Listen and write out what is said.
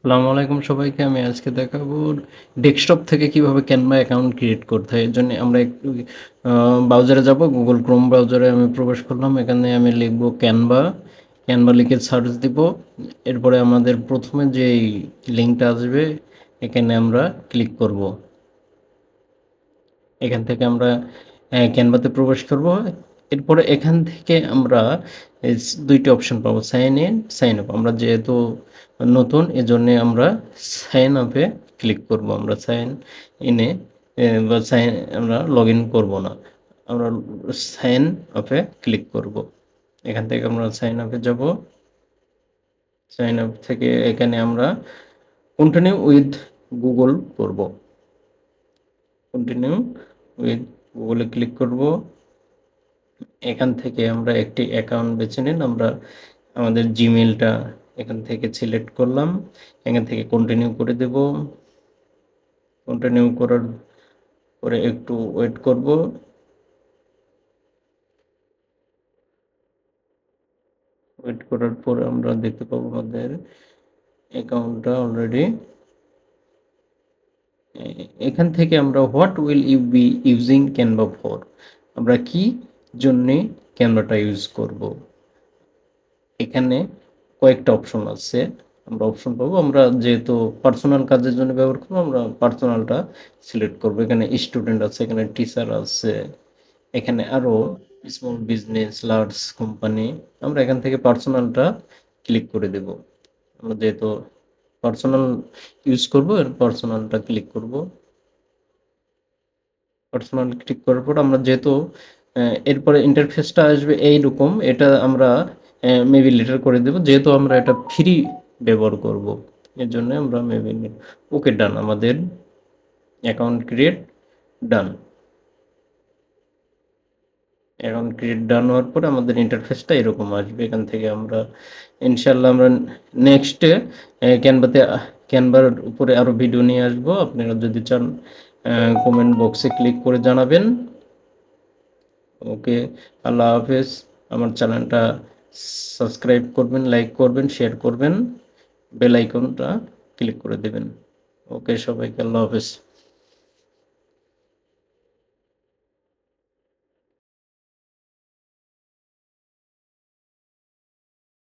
আসসালামু আলাইকুম সবাইকে। আমি আজকে দেখাবো ডেস্কটপ থেকে কিভাবে ক্যানভা অ্যাকাউন্ট ক্রিয়েট করতে হয়। এর জন্য আমরা একটু ব্রাউজারে যাব। গুগল ক্রোম ব্রাউজারে আমি প্রবেশ করলাম। এখানে আমি লিখব ক্যানভা। ক্যানভা লিখে সার্চ দিব। এরপরে আমাদের প্রথমে যেই লিঙ্কটা আসবে এখানে আমরা ক্লিক করব। এখান থেকে আমরা ক্যানভাতে প্রবেশ করব। এরপরে এখান থেকে আমরা দুইটি অপশন পাবো, সাইন ইন, সাইন আপ। আমরা যেহেতু নতুন এজন্য আমরা সাইন আপে ক্লিক করব। আমরা সাইন ইনে বা সাইন আমরা লগ ইন করবো না, আমরা সাইন আপে ক্লিক করব। এখান থেকে আমরা সাইন আপে যাব। সাইন আপ থেকে এখানে আমরা কন্টিনিউ উইথ গুগল করব। কন্টিনিউ উইথ গুগলে ক্লিক করব। এখান থেকে আমরা একটি অ্যাকাউন্ট বেছে নিন। আমরা আমাদের জিমেলটা এখান থেকে সিলেক্ট করলাম। এখান থেকে কন্টিনিউ করে দেব। কন্টিনিউ করার পরে একটু ওয়েট করব। ওয়েট করার পর আমরা দেখতে পাবো আমাদের অ্যাকাউন্টটা অলরেডি। এখান থেকে আমরা what will you be using Canva for, আমরা কি জন্যে ক্যানভাটা ইউজ করব। এখানে কয়েকটা অপশন আছে, আমরা অপশন পাবো। আমরা যেহেতু পার্সোনাল কাজের জন্য ব্যবহার করবো, আমরা পার্সোনালটা সিলেক্ট করবো। এখানে স্টুডেন্ট আছে, এখানে টিচার আছে, এখানে আরো স্মল বিজনেস, লার্জ কোম্পানি। আমরা এখান থেকে পার্সোনালটা ক্লিক করে দেব। আমরা যেহেতু পার্সোনাল ইউজ করবো, এর পার্সোনালটা ক্লিক করব। পার্সোনাল ক্লিক করার পর আমরা যেহেতু এরপরে ইন্টারফেসটা আসবে এইরকম, এটা আমরা মেবি লেটার করে দেব, যেহেতু আমরা এটা ফ্রি ব্যবহার করব। এর জন্য আমরা মেবি ওকে ডান। আমাদের অ্যাকাউন্ট ক্রিয়েট ডান। অ্যাকাউন্ট ক্রিয়েট ডান হওয়ার পরে আমাদের ইন্টারফেসটা এরকম আসবে। এখান থেকে আমরা ইনশাল্লাহ আমরা নেক্সটে ক্যানভাতে ক্যানভার উপরে আরও ভিডিও নিয়ে আসবো। আপনারা যদি চান কমেন্ট বক্সে ক্লিক করে জানাবেন। ওকে, আল্লাহ হাফেজ। আমার চ্যানেলটা সাবস্ক্রাইব করবেন, লাইক করবেন, শেয়ার করবেন, বেল আইকনটা ক্লিক করে দেবেন। ওকে, সবাইকে আল্লাহ হাফেজ।